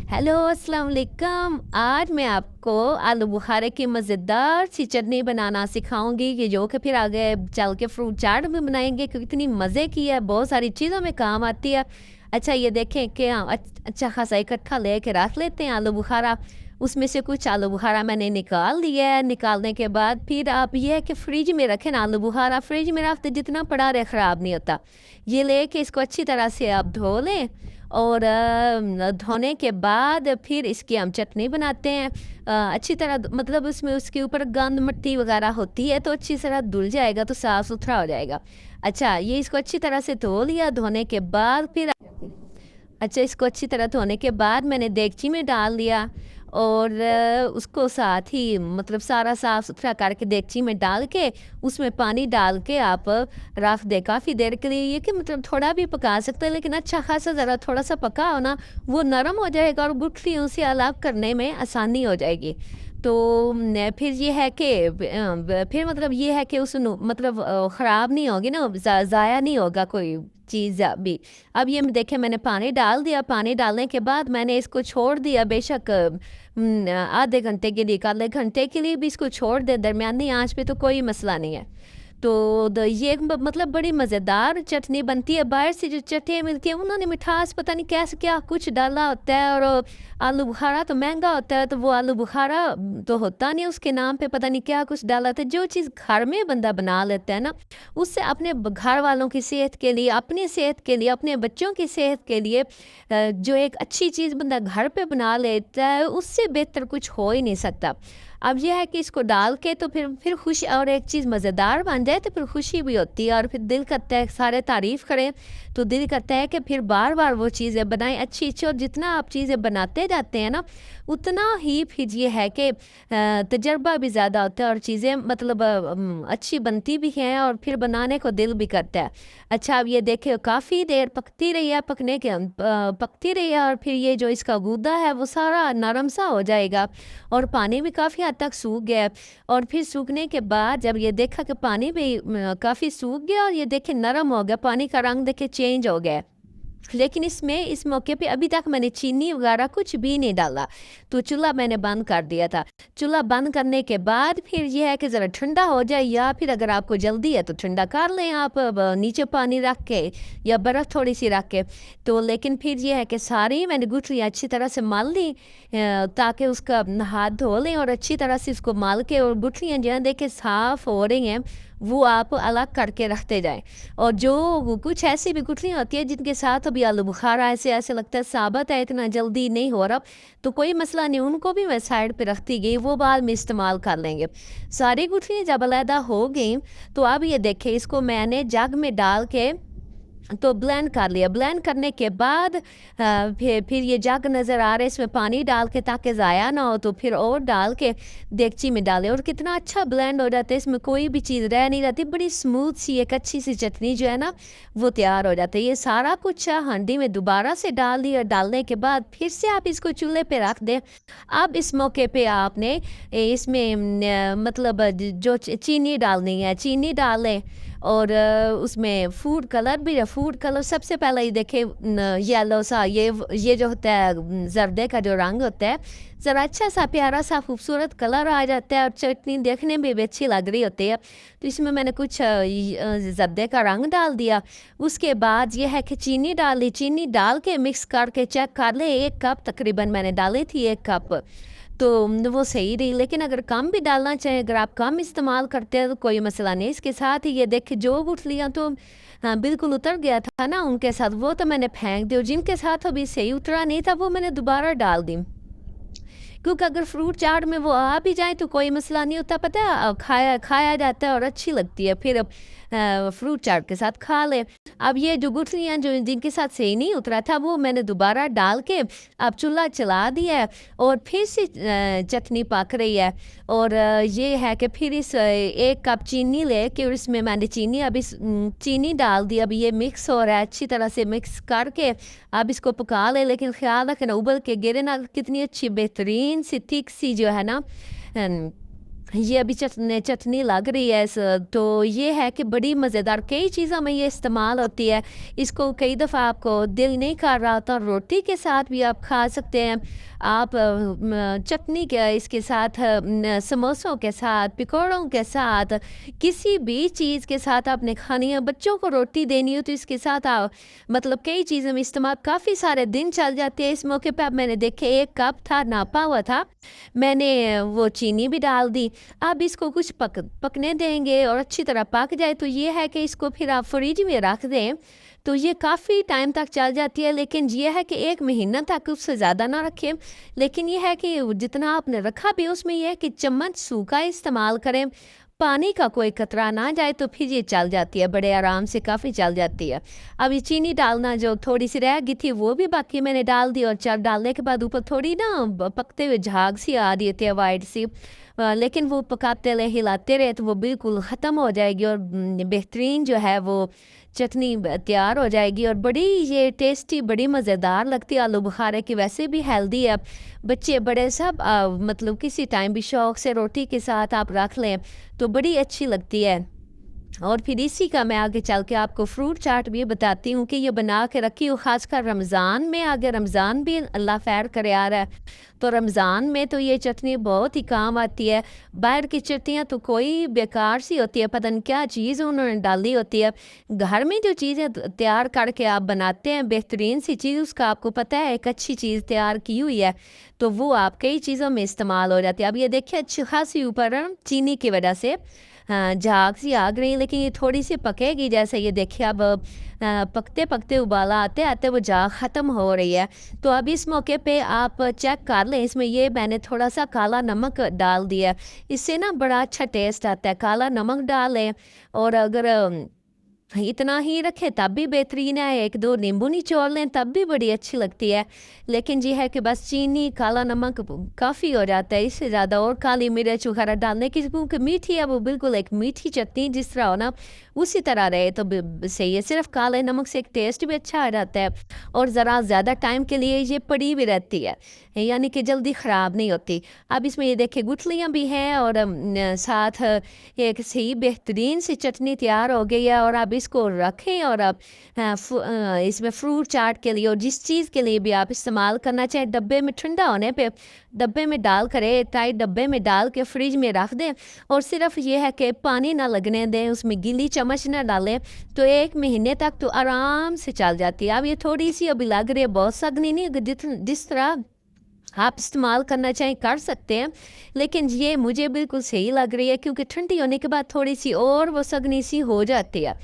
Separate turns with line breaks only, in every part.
Hello अस्सलाम वालेकुम। आज मैं आपको आलू बुखारे की मज़ेदार सी चटनी बनाना सिखाऊंगी कि जो कि फिर आगे चल के फ्रूट चाट भी बनाएंगे क्योंकि इतनी मज़े की है, बहुत सारी चीज़ों में काम आती है। अच्छा ये देखें कि अच्छा खासा इकट्ठा लेके रख लेते हैं आलू बुखारा। उसमें से कुछ आलू बुखारा मैंने निकाल लिया है। निकालने के बाद फिर आप ये है कि फ्रिज में रखें ना, आलू बुखारा फ्रिज में रखते जितना पड़ा रहे ख़राब नहीं होता। ये लेके इसको अच्छी तरह से आप धो लें और धोने के बाद फिर इसकी हम चटनी बनाते हैं। अच्छी तरह मतलब उसमें उसके ऊपर गंद मिट्टी वगैरह होती है तो अच्छी तरह धुल जाएगा तो साफ़ सुथरा हो जाएगा। अच्छा ये इसको अच्छी तरह से धो लिया। धोने के बाद फिर अच्छा इसको अच्छी तरह धोने के बाद मैंने देगची में डाल दिया और उसको साथ ही मतलब सारा साफ़ सुथरा करके देगची में डाल के उसमें पानी डाल के आप रख दें काफ़ी देर के लिए। ये कि मतलब थोड़ा भी पका सकते हैं लेकिन अच्छा खासा ज़रा थोड़ा सा पका हो ना, वो नरम हो जाएगा और गुठलियों से अलग करने में आसानी हो जाएगी। तो फिर ये है कि फिर मतलब ये है कि उस मतलब ख़राब नहीं होगी ना, ज़ाया नहीं होगा कोई चीज़ भी। अब ये देखें मैंने पानी डाल दिया। पानी डालने के बाद मैंने इसको छोड़ दिया बेशक आधे घंटे के लिए, आधे घंटे के लिए भी इसको छोड़ दें दरमियानी आंच पे तो कोई मसला नहीं है। तो ये एक मतलब बड़ी मज़ेदार चटनी बनती है। बाहर से जो चटनी मिलती है उन्होंने मिठास पता नहीं कैसे क्या कुछ डाला होता है और आलू बुखारा तो महंगा होता है तो वो आलू बुखारा तो होता नहीं, उसके नाम पे पता नहीं क्या कुछ डाला था। जो चीज़ घर में बंदा बना लेता है ना, उससे अपने घर वालों की सेहत के लिए, अपनी सेहत के लिए, अपने बच्चों की सेहत के लिए जो एक अच्छी चीज़ बंदा घर पे बना लेता है उससे बेहतर कुछ हो ही नहीं सकता। अब ये है कि इसको डाल के तो फिर खुशी और एक चीज़ मज़ेदार बन जाए तो फिर खुशी भी होती है और फिर दिल करता है सारे तारीफ़ करें तो दिल करता है कि फिर बार बार वो चीज़ें बनाएं अच्छी अच्छी। और जितना आप चीज़ें बनाते जाते हैं ना उतना ही फिर ये है कि तजर्बा भी ज़्यादा होता है और चीज़ें मतलब अच्छी बनती भी हैं और फिर बनाने को दिल भी करता है। अच्छा अब ये देखिए काफ़ी देर पकती रही है, पकती रही है और फिर ये जो इसका गूदा है वो सारा नरम सा हो जाएगा और पानी भी काफ़ी हद तक सूख गया है। और फिर सूखने के बाद जब ये देखा कि पानी भी काफ़ी सूख गया और ये देखे नरम हो गया, पानी का रंग देखे चेंज हो गया। लेकिन इसमें इस मौके पे अभी तक मैंने चीनी वगैरह कुछ भी नहीं डाला। तो चूल्हा मैंने बंद कर दिया था। चूल्हा बंद करने के बाद फिर ये है कि ज़रा ठंडा हो जाए या फिर अगर आपको जल्दी है तो ठंडा कर लें आप नीचे पानी रख के या बर्फ़ थोड़ी सी रख के। तो लेकिन फिर ये है कि सारी मैंने गुठली अच्छी तरह से मल ली ताकि उसका हाथ धो लें और अच्छी तरह से उसको मल के और गुठलियाँ जो है देखें साफ़ हो रही हैं वो आप अलग करके रखते जाएं। और जो कुछ ऐसी भी गुठलियाँ होती है जिनके साथ अभी आलू बुखारा ऐसे ऐसे लगता है साबित है, इतना जल्दी नहीं हो रहा, तो कोई मसला नहीं, उनको भी मैं साइड पे रखती गई, वो बाद में इस्तेमाल कर लेंगे। सारी गुठलियाँ जब अलहदा हो गई तो अब ये देखें इसको मैंने जग में डाल के तो ब्लेंड कर लिया। ब्लेंड करने के बाद फिर ये जग नज़र आ रहा है, इसमें पानी डाल के ताकि ज़ाया ना हो तो फिर और डाल के देगची में डाले और कितना अच्छा ब्लेंड हो जाता है, इसमें कोई भी चीज़ रह नहीं जाती, बड़ी स्मूथ सी एक अच्छी सी चटनी जो है ना वो तैयार हो जाती है। ये सारा कुछ हांडी में दोबारा से डाल दिया। डालने के बाद फिर से आप इसको चूल्हे पे रख दें। अब इस मौके पे आपने इसमें मतलब जो चीनी डालनी है चीनी डालें और उसमें फूड कलर भी है। फूड कलर सबसे पहले ही देखे येलो सा, ये जो होता है जर्दे का जो रंग होता है, ज़रा अच्छा सा प्यारा सा खूबसूरत कलर आ जाता है और चटनी देखने में भी अच्छी लग रही होती है। तो इसमें मैंने कुछ जर्दे का रंग डाल दिया। उसके बाद ये है कि चीनी डाल दी। चीनी डाल के मिक्स करके चेक कर ले, 1 कप तकरीबन मैंने डाली थी, 1 कप तो वो सही रही। लेकिन अगर कम भी डालना चाहें, अगर आप कम इस्तेमाल करते हैं तो कोई मसला नहीं। इसके साथ ही ये देखिए जो गुठलियाँ तो हाँ बिल्कुल उतर गया था ना उनके साथ, वो तो मैंने फेंक दी और जिनके साथ अभी सही उतरा नहीं था वो मैंने दोबारा डाल दी। क्योंकि अगर फ्रूट चाट में वो आ भी जाए तो कोई मसला नहीं होता, पता है खाया खाया जाता है और अच्छी लगती है, फिर फ्रूट चाट के साथ खा ले। अब ये जो गुठलियाँ जो जिनके साथ सही नहीं उतरा था वो मैंने दोबारा डाल के अब चूल्हा चला दिया है और फिर से चटनी पक रही है। और ये है कि फिर इस 1 कप चीनी ले के और इसमें मैंने चीनी अब इस चीनी डाल दी। अब ये मिक्स हो रहा है, अच्छी तरह से मिक्स करके अब इसको पका ले, लेकिन ख्याल रखें ना उबल के गिरे ना। कितनी अच्छी बेहतरीन सी थिक सी जो है ना ये अभी चटनी लग रही है तो ये है कि बड़ी मज़ेदार कई चीज़ों में ये इस्तेमाल होती है। इसको कई दफ़ा आपको दिल नहीं कर रहा होता, रोटी के साथ भी आप खा सकते हैं। आप चटनी के इसके साथ समोसों के साथ, पकौड़ों के साथ, किसी भी चीज़ के साथ आपने खानी है, बच्चों को रोटी देनी हो तो इसके साथ आप मतलब कई चीज़ों में इस्तेमाल काफ़ी सारे दिन चल जाते हैं। इस मौके पे अब मैंने देखे 1 कप था नापा हुआ था, मैंने वो चीनी भी डाल दी। अब इसको कुछ पकने देंगे और अच्छी तरह पक जाए तो ये है कि इसको फिर आप फ्रिज में रख दें तो ये काफ़ी टाइम तक चल जाती है। लेकिन ये है कि 1 महीना तक उससे ज़्यादा ना रखें। लेकिन ये है कि जितना आपने रखा भी उसमें ये है कि चम्मच सूखा इस्तेमाल करें, पानी का कोई कतरा ना जाए तो फिर ये चल जाती है, बड़े आराम से काफ़ी चल जाती है। अब ये चीनी डालना जो थोड़ी सी रह गई थी वो भी बाकी मैंने डाल दी और चल डालने के बाद ऊपर थोड़ी ना पकते हुए झाग सी आ रही थी वाइट सी, लेकिन वो पकाते रहे हिलाते रहे तो वो बिल्कुल ख़त्म हो जाएगी और बेहतरीन जो है वो चटनी तैयार हो जाएगी और बड़ी ये टेस्टी बड़ी मज़ेदार लगती है। आलू बुखारे की वैसे भी हेल्दी है, बच्चे बड़े सब मतलब किसी टाइम भी शौक से रोटी के साथ आप रख लें तो बड़ी अच्छी लगती है। और फिर इसी का मैं आगे चल के आपको फ्रूट चाट भी बताती हूँ कि ये बना के रखी हूँ, ख़ासकर रमज़ान में। आगे रमज़ान भी अल्लाह खैर करे आ रहा है तो रमज़ान में तो ये चटनी बहुत ही काम आती है। बाहर की चटनियाँ तो कोई बेकार सी होती है, पता नहीं क्या चीज़ उन्होंने डाली होती है। घर में जो चीज़ें तैयार करके आप बनाते हैं बेहतरीन सी चीज़, उसका आपको पता है एक अच्छी चीज़ तैयार की हुई है तो वो आप कई चीज़ों में इस्तेमाल हो जाती है। अब ये देखिए अच्छी खासी ऊपर चीनी की वजह से झाग सी आग रही, लेकिन ये थोड़ी सी पकेगी। जैसे ये देखिए अब पकते पकते उबाला आते आते वो झाग ख़त्म हो रही है। तो अब इस मौके पे आप चेक कर लें, इसमें ये मैंने थोड़ा सा काला नमक डाल दिया, इससे ना बड़ा अच्छा टेस्ट आता है। काला नमक डालें और अगर इतना ही रखें तब भी बेहतरीन है, 1-2 नींबू निचोड़ लें तब भी बड़ी अच्छी लगती है। लेकिन ये है कि बस चीनी, काला नमक काफ़ी हो जाता है, इससे ज़्यादा और काली मिर्च वगैरह डालने की क्योंकि मीठी है वो बिल्कुल एक मीठी चटनी जिस तरह हो ना उसी तरह रहे तो सही है। सिर्फ काले नमक से एक टेस्ट भी अच्छा आ जाता है और ज़रा ज़्यादा टाइम के लिए ये पड़ी भी रहती है, यानी कि जल्दी ख़राब नहीं होती। अब इसमें ये देखिए गुठलियाँ भी हैं और साथ एक सही बेहतरीन सी चटनी तैयार हो गई है। और अब इसको रखें और अब इसमें फ्रूट चाट के लिए और जिस चीज़ के लिए भी आप इस्तेमाल करना चाहें डब्बे में ठंडा होने पे डब्बे में डाल कर टाइट डब्बे में डाल के फ्रिज में रख दें और सिर्फ ये है कि पानी ना लगने दें, उसमें गीली चम्मच ना डालें तो 1 महीने तक तो आराम से चल जाती है। अब ये थोड़ी सी अभी लग रही है बहुत सगनी नहीं, जिस तरह आप इस्तेमाल करना चाहें कर सकते हैं, लेकिन ये मुझे बिल्कुल सही लग रही है क्योंकि ठंडी होने के बाद थोड़ी सी और वो सगनी सी हो जाती है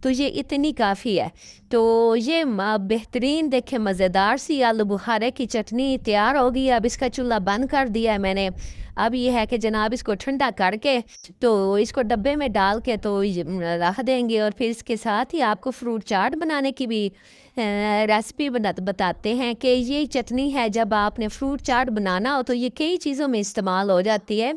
तो ये इतनी काफ़ी है। तो ये बेहतरीन देखें मज़ेदार सी आलू बुखारे की चटनी तैयार हो गई है। अब इसका चूल्हा बंद कर दिया है मैंने। अब ये है कि जनाब इसको ठंडा करके तो इसको डब्बे में डाल के तो रख देंगे और फिर इसके साथ ही आपको फ्रूट चाट बनाने की भी रेसिपी बताते हैं कि ये चटनी है जब आपने फ्रूट चाट बनाना हो तो ये कई चीज़ों में इस्तेमाल हो जाती है।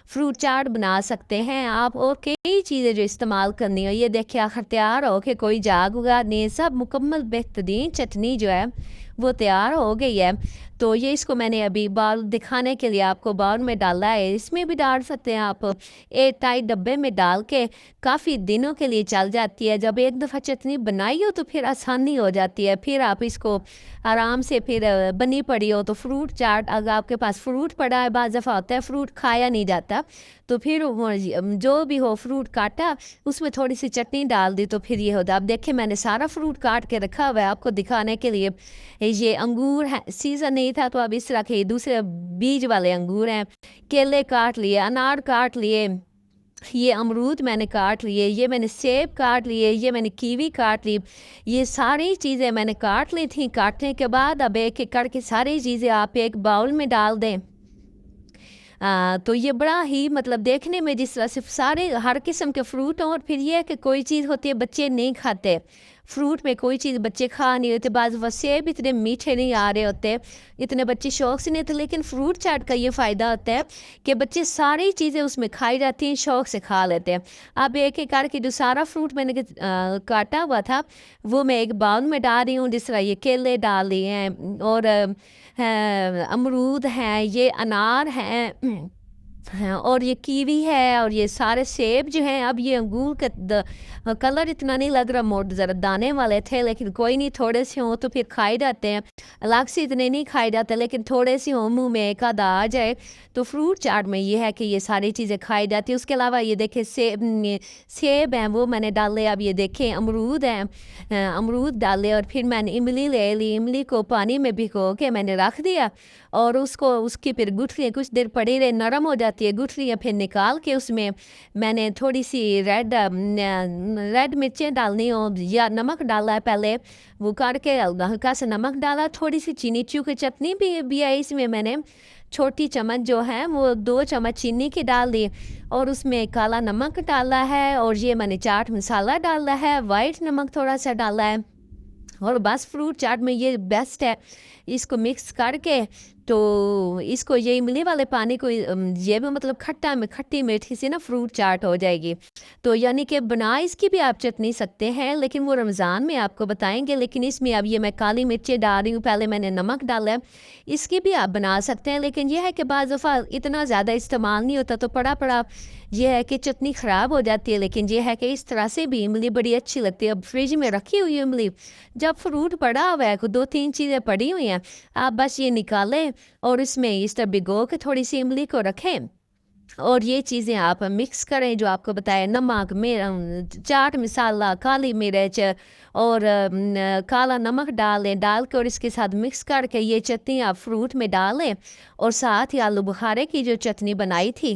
फ्रूट चाट बना सकते हैं आप और कई चीज़ें जो इस्तेमाल करनी हो। ये देखिए आखिर तैयार हो के कोई जाग उगा नहीं, सब मुकम्मल बेहतरीन चटनी जो है वो तैयार हो गई है। तो ये इसको मैंने अभी बाउल दिखाने के लिए आपको बाउल में डाला है, इसमें भी डाल सकते हैं आप। एयर टाइट डब्बे में डाल के काफ़ी दिनों के लिए चल जाती है। जब एक दफ़ा चटनी बनाई हो तो फिर आसानी हो जाती है, फिर आप इसको आराम से फिर बनी पड़ी हो तो फ्रूट चाट अगर आपके पास फ्रूट पड़ा है, बाज़ दफ़ा होता है फ्रूट खाया नहीं जाता तो फिर जो भी हो फ्रूट काटा उसमें थोड़ी सी चटनी डाल दी तो फिर ये होता। अब देखिए मैंने सारा फ्रूट काट के रखा हुआ है आपको दिखाने के लिए। ये अंगूर है, सीज़न नहीं था तो अब इस तरह के दूसरे बीज वाले अंगूर हैं। केले काट लिए, अनार काट लिए, ये अमरूद मैंने काट लिए, ये मैंने सेब काट लिए, ये मैंने कीवी काट ली। ये सारी चीज़ें मैंने काट ली थी। काटने के बाद अब एक एक करके सारी चीज़ें आप एक बाउल में डाल दें। तो ये बड़ा ही मतलब देखने में जिस तरह से सारे हर किस्म के फ्रूट हों और फिर ये है कि कोई चीज़ होती है बच्चे नहीं खाते, फ्रूट में कोई चीज़ बच्चे खा नहीं होते, बाज़ सेब इतने मीठे नहीं आ रहे होते, इतने बच्चे शौक़ से नहीं होते। लेकिन फ्रूट चाट का ये फ़ायदा होता है कि बच्चे सारी चीज़ें उसमें खाई जाती हैं, शौक़ से खा लेते हैं। अब एक एक करके जो सारा फ्रूट मैंने काटा हुआ था वो मैं एक बाउल में डाल रही हूँ। जिस तरह ये केले डाल दिए हैं और अमरूद हैं, ये अनार हैं हाँ, और ये कीवी है और ये सारे सेब जो हैं, अब ये अंगूर का कलर इतना नहीं लग रहा, मोड़ ज़रा दाने वाले थे, लेकिन कोई नहीं, थोड़े से हों तो फिर खाए जाते हैं। अलग से इतने नहीं खाए जाते, लेकिन थोड़े से हों मुंह में एक आधा आ जाए तो फ्रूट चाट में ये है कि ये सारी चीज़ें खाई जाती हैं। उसके अलावा ये देखें सेब हैं वो मैंने डाले, अब ये देखें अमरूद हैं, अमरूद डाले, और फिर मैंने इमली ले ली, इमली को पानी में भिगो के मैंने रख दिया और उसको उसकी फिर गुठलियाँ कुछ देर पड़ी रहे, नरम हो जाती है गुठलियाँ, फिर निकाल के उसमें मैंने थोड़ी सी रेड मिर्चें डालनी हो या नमक डाला है पहले, वो करके हल्का सा नमक डाला, थोड़ी सी चीनी, चूँकि चटनी भी है इसमें, मैंने छोटी चम्मच जो है वो 2 चम्मच चीनी की डाल दी और उसमें काला नमक डाला है और ये मैंने चाट मसाला डाला है, वाइट नमक थोड़ा सा डाला है, और बस फ्रूट चाट में ये बेस्ट है। इसको मिक्स करके तो इसको ये इमली वाले पानी को ये भी मतलब खट्टी मीठी सी ना फ्रूट चाट हो जाएगी। तो यानी कि बना इसकी भी आप चटनी सकते हैं, लेकिन वो रमज़ान में आपको बताएंगे। लेकिन इसमें अब ये मैं काली मिर्चें डाल रही हूँ, पहले मैंने नमक डाला है, इसकी भी आप बना सकते हैं। लेकिन यह है कि बाज़ दफ़ा इतना ज़्यादा इस्तेमाल नहीं होता तो पड़ा ये है कि चटनी ख़राब हो जाती है। लेकिन ये है कि इस तरह से भी इमली बड़ी अच्छी लगती है। अब फ्रिज में रखी हुई है इमली, जब फ्रूट पड़ा हुआ है, 2-3 चीज़ें पड़ी हुई हैं, आप बस ये निकालें और इसमें इस तरह भिगो के थोड़ी सी इमली को रखें और ये चीज़ें आप मिक्स करें जो आपको बताया, नमक, चाट मसाला, काली मिर्च और काला नमक डालें, डाल के और इसके साथ मिक्स करके ये चटनी आप फ्रूट में डालें और साथ ही आलू बुखारे की जो चटनी बनाई थी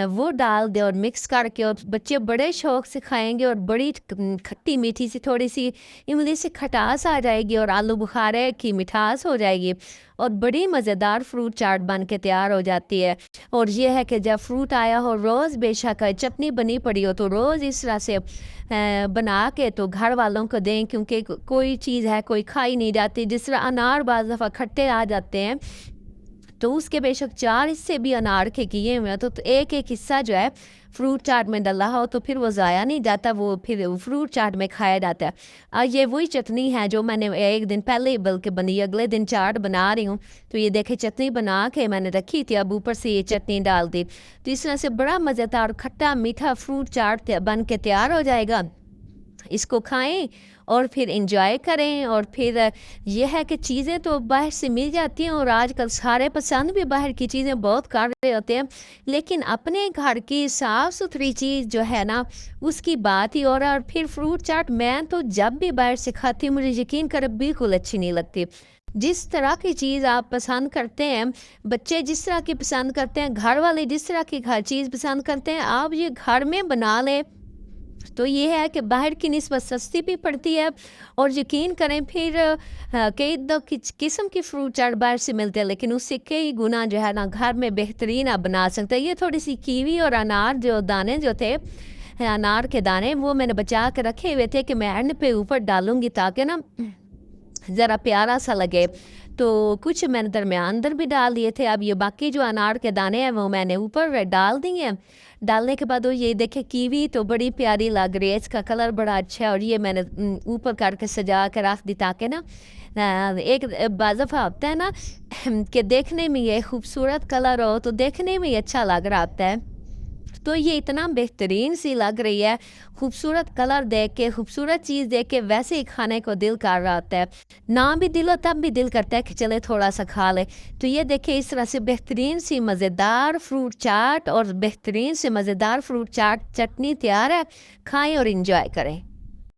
वो डाल दें और मिक्स करके, और बच्चे बड़े शौक से खाएंगे और बड़ी खट्टी मीठी सी थोड़ी सी इमली से खटास आ जाएगी और आलू बुखारे की मिठास हो जाएगी और बड़ी मज़ेदार फ्रूट चाट बन के तैयार हो जाती है। और ये है कि जब फ्रूट आया हो, रोज़ बेशक चटनी बनी पड़ी हो तो रोज़ इस तरह से बना के तो घर वालों को दें, क्योंकि कोई चीज़ है कोई खाई नहीं जाती। जिस तरह अनार बाज़ दफ़ा खट्टे आ जाते हैं तो उसके बेशक 4 हिस्से भी अनार के किए हुए हैं, तो एक हिस्सा जो है फ्रूट चाट में डला हो तो फिर वो ज़ाया नहीं जाता, वो फिर फ्रूट चाट में खाया जाता है। ये वही चटनी है जो मैंने एक दिन पहले बल्कि बनी, अगले दिन चाट बना रही हूँ तो ये देखे चटनी बना के मैंने रखी थी, अब ऊपर से ये चटनी डाल दी, तो इस तरह से बड़ा मज़ेदार खट्टा मीठा फ्रूट चाट बन के तैयार हो जाएगा। इसको खाएं और फिर एंजॉय करें। और फिर यह है कि चीज़ें तो बाहर से मिल जाती हैं और आजकल सारे पसंद भी बाहर की चीज़ें बहुत कर रहे होते हैं, लेकिन अपने घर की साफ़ सुथरी चीज़ जो है ना उसकी बात ही। और फिर फ्रूट चाट मैं तो जब भी बाहर से खाती हूँ, मुझे यकीन कर बिल्कुल अच्छी नहीं लगती। जिस तरह की चीज़ आप पसंद करते हैं, बच्चे जिस तरह की पसंद करते हैं, घर वाले जिस तरह की घर चीज़ पसंद करते हैं, आप ये घर में बना लें तो ये है कि बाहर की निस्बत सस्ती भी पड़ती है। और यकीन करें फिर कई दो किस्म की फ्रूट चाट बाहर से मिलते हैं, लेकिन उससे कई गुना जो है ना घर में बेहतरीन आप बना सकते हैं। ये थोड़ी सी कीवी और अनार जो दाने जो थे, अनार के दाने, वो मैंने बचा के रखे हुए थे कि मैं एंड पे ऊपर डालूंगी ताकि ना ज़रा प्यारा सा लगे, तो कुछ मैंने दरमियान अंदर भी डाल दिए थे। अब ये बाकी जो अनार के दाने हैं वो मैंने ऊपर डाल दिए। डालने के बाद वो ये देखे कीवी तो बड़ी प्यारी लग रही है, इसका कलर बड़ा अच्छा है और ये मैंने ऊपर करके सजा के रख दी ताकि ना एक बाज़फ़ा होता है ना कि देखने में ये खूबसूरत कलर हो तो देखने में ही अच्छा लग रहा होता है। तो ये इतना बेहतरीन सी लग रही है, खूबसूरत कलर देख के, खूबसूरत चीज़ देख के वैसे ही खाने को दिल कर रहा होता है। ना भी दिल हो तब भी दिल करता है कि चले थोड़ा सा खा ले। तो ये देखिए इस तरह से बेहतरीन सी मज़ेदार फ्रूट चाट और बेहतरीन से मज़ेदार फ्रूट चाट चटनी तैयार है। खाएं और इंजॉय करें।